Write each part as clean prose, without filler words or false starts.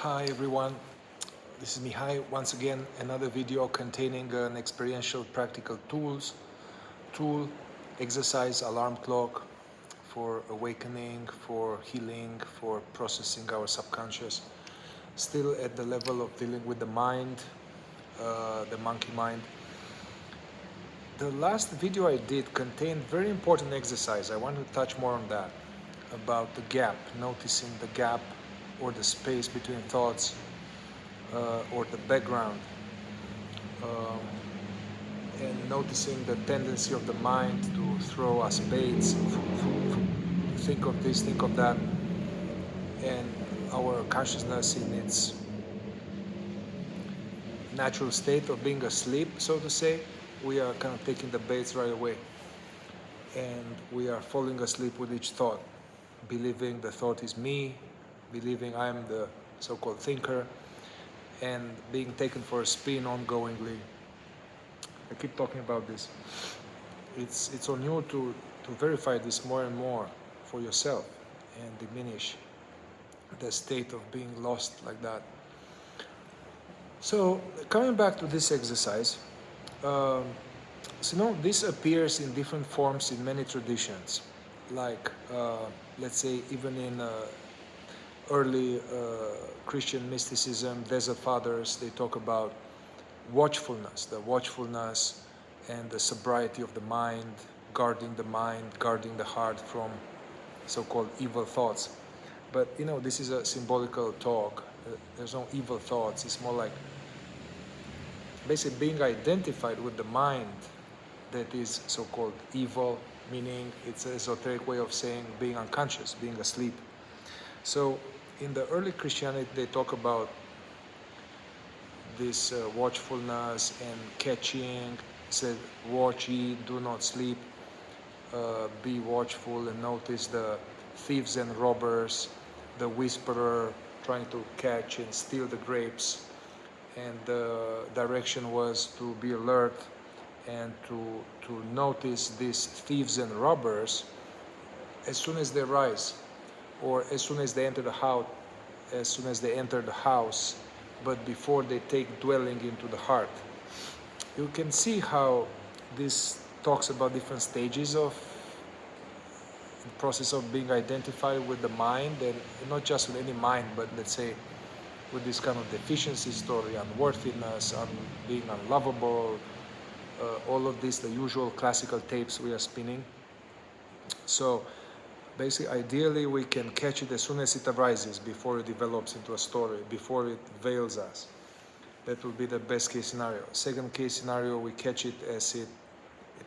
Hi everyone, this is Mihai. Once again, another video containing an experiential practical tool, exercise, alarm clock for awakening, for healing, for processing our subconscious. Still at the level of dealing with the mind, the monkey mind. The last video I did contained very important exercise. I want to touch more on that, about the gap, noticing the gap or the space between thoughts or the background, um, and noticing the tendency of the mind to throw us baits, think of this, think of that, and our consciousness in its natural state of being asleep, so to say, we are kind of taking the baits right away, and we are falling asleep with each thought, believing the thought is me, believing I am the so-called thinker, and being taken for a spin ongoingly. I keep talking about this. It's on you to verify this more and more for yourself and diminish the state of being lost like that. So coming back to this exercise, um, this appears in different forms in many traditions, like let's say even in early Christian mysticism, Desert Fathers, they talk about watchfulness, the watchfulness and the sobriety of the mind, guarding the heart from so-called evil thoughts. But this is a symbolical talk. There's no evil thoughts. It's more like basically being identified with the mind that is so-called evil, meaning it's an esoteric way of saying being unconscious, being asleep. So in the early Christianity, they talk about this watchfulness and catching. Said, watch ye, do not sleep, be watchful and notice the thieves and robbers, the whisperer trying to catch and steal the grapes. And the direction was to be alert and to notice these thieves and robbers as soon as they rise, or as soon as they enter the house, but before they take dwelling into the heart. You can see how this talks about different stages of the process of being identified with the mind, and not just with any mind, but let's say with this kind of deficiency story, unworthiness, being unlovable, all of this, the usual classical tapes we are spinning. So basically, ideally, we can catch it as soon as it arises, before it develops into a story, before it veils us. That will be the best case scenario. Second case scenario, we catch it as it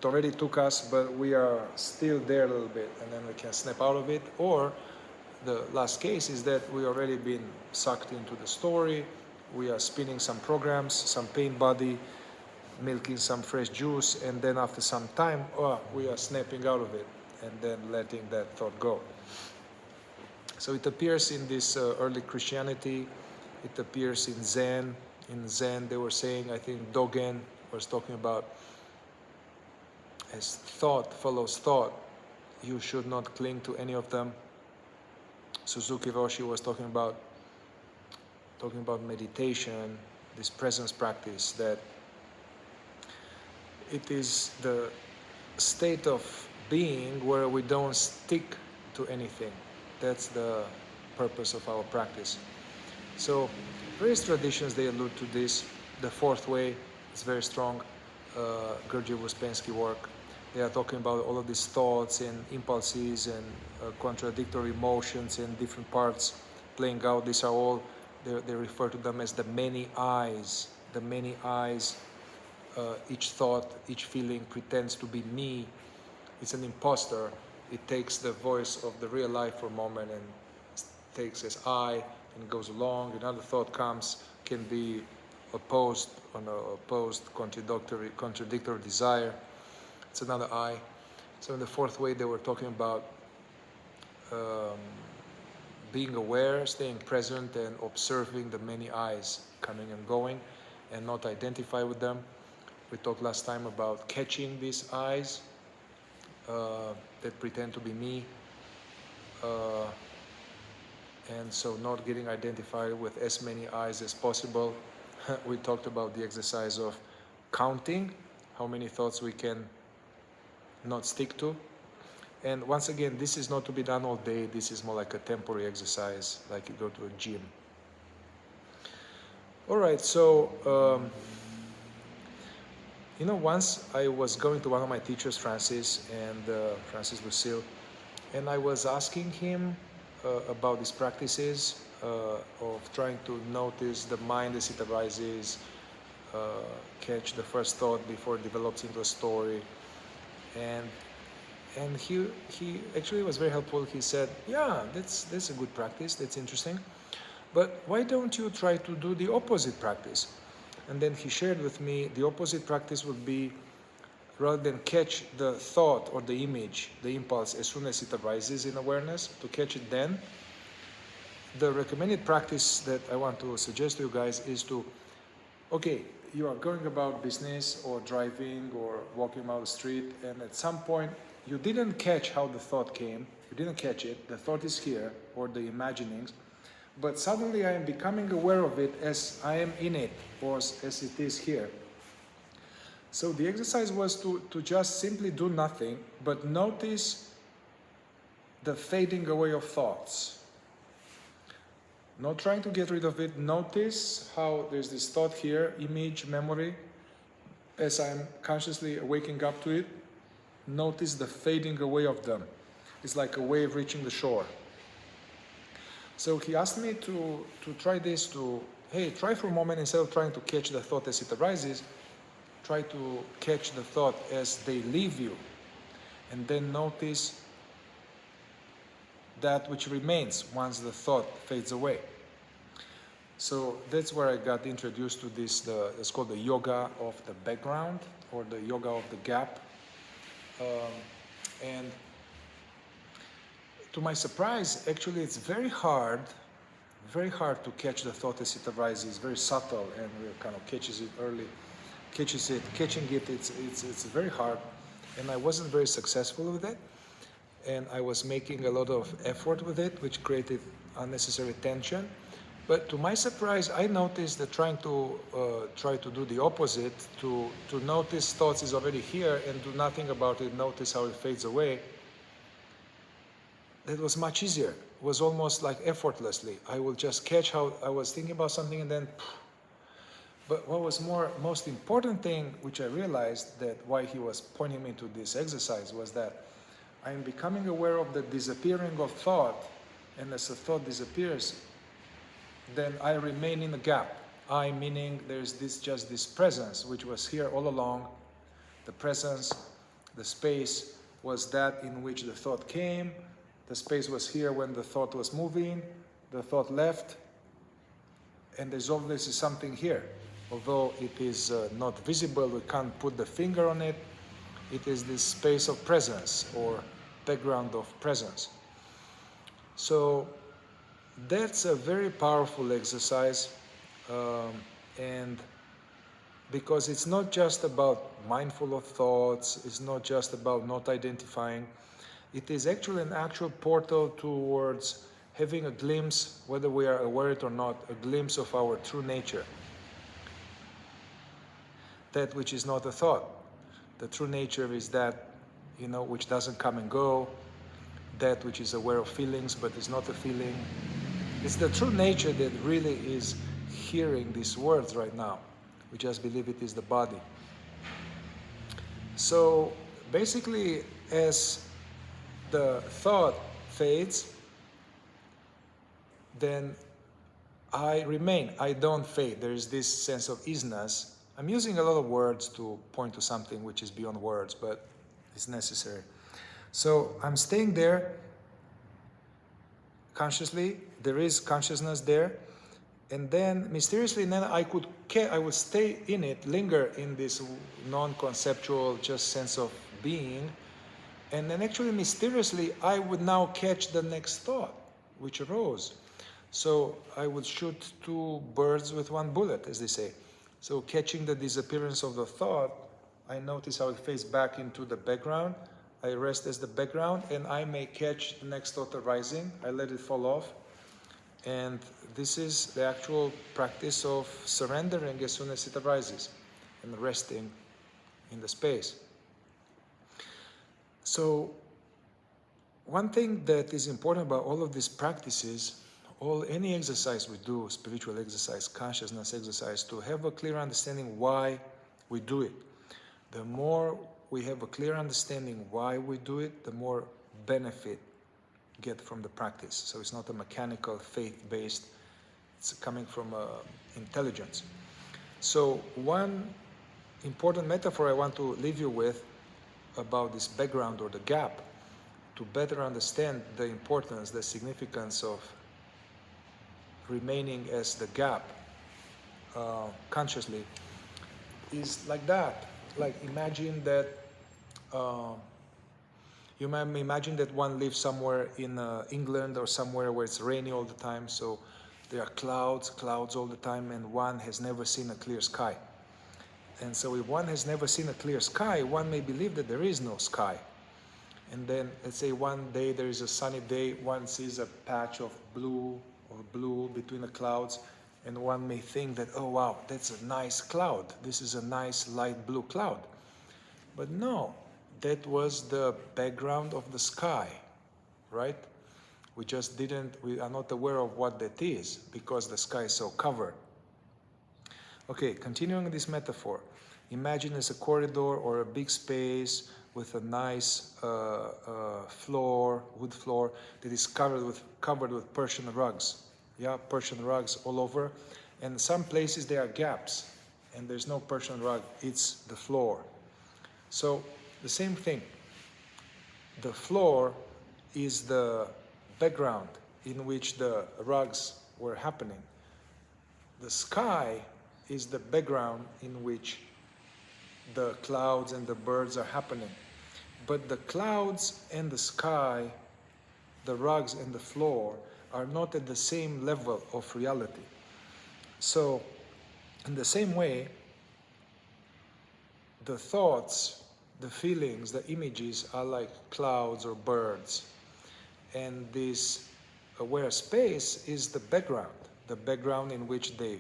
already took us, but we are still there a little bit, and then we can snap out of it. Or the last case is that we already been sucked into the story. We are spinning some programs, some pain body, milking some fresh juice, and then after some time, we are snapping out of it and then letting that thought go. So it appears in this early Christianity. It appears in Zen. In Zen, they were saying, I think Dogen was talking about, as thought follows thought, you should not cling to any of them. Suzuki Roshi was talking about meditation, this presence practice, that it is the state of being where we don't stick to anything. That's the purpose of our practice. So various traditions, they allude to this. The fourth way is very strong. Gurdjieff Uspensky work. They are talking about all of these thoughts and impulses and contradictory emotions and different parts playing out. These are all, they refer to them as the many eyes. The many eyes. Each thought, each feeling pretends to be me. It's an imposter. It takes the voice of the real life for a moment and takes as I and goes along. Another thought comes, can be opposed contradictory desire. It's another I. So in the fourth way, they were talking about being aware, staying present, and observing the many eyes coming and going, and not identify with them. We talked last time about catching these eyes that pretend to be me, and so not getting identified with as many eyes as possible. We talked about the exercise of counting how many thoughts we can not stick to. And once again, this is not to be done all day. This is more like a temporary exercise, like you go to a gym. All right, so once I was going to one of my teachers, Francis Lucille, and I was asking him about these practices of trying to notice the mind as it arises, catch the first thought before it develops into a story, and he actually was very helpful. He said, "Yeah, that's a good practice. That's interesting, but why don't you try to do the opposite practice?" And then he shared with me the opposite practice would be, rather than catch the thought or the image, the impulse, as soon as it arises in awareness, to catch it then. The recommended practice that I want to suggest to you guys is to, okay, you are going about business or driving or walking down the street, and at some point you didn't catch how the thought came, you didn't catch it, the thought is here, or the imaginings, but suddenly I am becoming aware of it as I am in it, or as it is here. So the exercise was to just simply do nothing, but notice the fading away of thoughts. Not trying to get rid of it, notice how there's this thought here, image, memory. As I'm consciously waking up to it, notice the fading away of them. It's like a wave reaching the shore. So he asked me to try this, try for a moment, instead of trying to catch the thought as it arises, try to catch the thought as they leave you, and then notice that which remains once the thought fades away. So that's where I got introduced to this, it's called the yoga of the background, or the yoga of the gap. And to my surprise, actually it's very hard to catch the thought as it arises. It's very subtle, and we kind of catching it, it's very hard. And I wasn't very successful with it. And I was making a lot of effort with it, which created unnecessary tension. But to my surprise, I noticed that try to do the opposite, to notice thoughts is already here and do nothing about it, notice how it fades away, that was much easier. It was almost like effortlessly. I will just catch how I was thinking about something, and then. But what was most important thing, which I realized, that why he was pointing me to this exercise, was that I am becoming aware of the disappearing of thought, and as the thought disappears, then I remain in the gap. I, meaning there's just this presence, which was here all along. The presence, the space, was that in which the thought came. The space was here when the thought was moving. The thought left. And there's obviously something here. Although it is not visible, we can't put the finger on it. It is this space of presence, or background of presence. So that's a very powerful exercise, and because it's not just about mindful of thoughts, it's not just about not identifying, it is actually an actual portal towards having a glimpse, whether we are aware it or not, a glimpse of our true nature. That which is not a thought. The true nature is that, which doesn't come and go, that which is aware of feelings but is not a feeling. It's the true nature that really is hearing these words right now. We just believe it is the body. So basically, as the thought fades, then I remain. I don't fade. There is this sense of isness. I'm using a lot of words to point to something which is beyond words, but it's necessary. So I'm staying there consciously. There is consciousness there. And then mysteriously, then I would stay in it, linger in this non-conceptual just sense of being. And then actually mysteriously, I would now catch the next thought, which arose. So I would shoot two birds with one bullet, as they say. So catching the disappearance of the thought, I notice how it fades back into the background. I rest as the background, and I may catch the next thought arising. I let it fall off. And this is the actual practice of surrendering as soon as it arises and resting in the space. So one thing that is important about all of these practices, any exercise we do, spiritual exercise, consciousness exercise, to have a clear understanding why we do it. The more we have a clear understanding why we do it, the more benefit get from the practice. So it's not a mechanical, faith-based, it's coming from intelligence. So one important metaphor I want to leave you with about this background or the gap, to better understand the importance, the significance of remaining as the gap consciously, is like that. Like imagine that you might imagine that one lives somewhere in England or somewhere where it's rainy all the time, so there are clouds all the time, and one has never seen a clear sky. And so if one has never seen a clear sky, one may believe that there is no sky. And then let's say one day there is a sunny day, one sees a patch of blue between the clouds, and one may think that, oh wow, that's a nice cloud. This is a nice light blue cloud. But no, that was the background of the sky, right? We are not aware of what that is because the sky is so covered. Okay, continuing this metaphor, imagine as a corridor or a big space with a nice wood floor that is covered with Persian rugs. Yeah, Persian rugs all over. And some places there are gaps and there's no Persian rug, it's the floor. So the same thing. The floor is the background in which the rugs were happening. The sky is the background in which the clouds and the birds are happening. But the clouds and the sky, the rugs and the floor, are not at the same level of reality. So, in the same way, the thoughts, the feelings, the images are like clouds or birds. And this aware space is the background in which they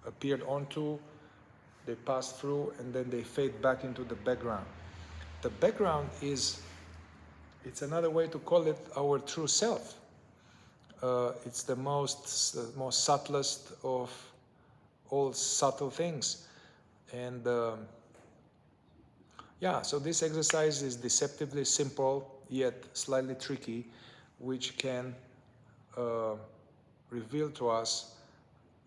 appeared onto, they pass through, and then they fade back into the background. The background it's another way to call it our true self. It's the most subtlest of all subtle things. And so this exercise is deceptively simple, yet slightly tricky, which can reveal to us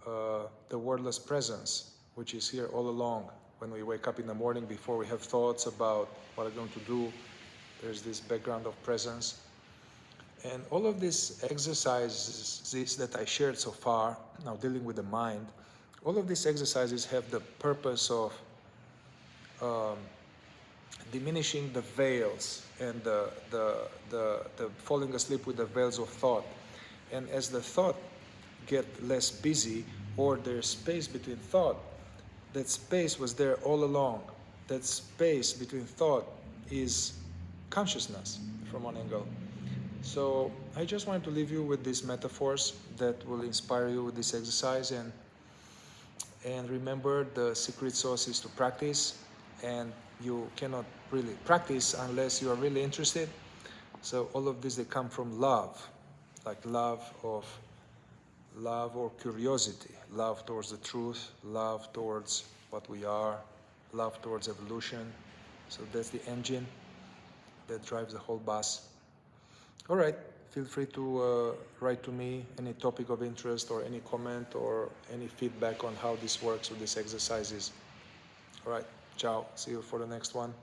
the wordless presence, which is here all along. When we wake up in the morning, before we have thoughts about what I'm going to do, there's this background of presence. And all of these exercises that I shared so far, now dealing with the mind, all of these exercises have the purpose of diminishing the veils and the falling asleep with the veils of thought. And as the thought get less busy, or there's space between thought, that space was there all along. That space between thought is consciousness from one angle. So I just wanted to leave you with these metaphors that will inspire you with this exercise, and remember, the secret sauce is to practice, and you cannot really practice unless you are really interested. So all of this, they come from love, like love or curiosity, love towards the truth, love towards what we are, love towards evolution. So that's the engine that drives the whole bus. All right, feel free to write to me any topic of interest or any comment or any feedback on how this works with these exercises. All right, ciao. See you for the next one.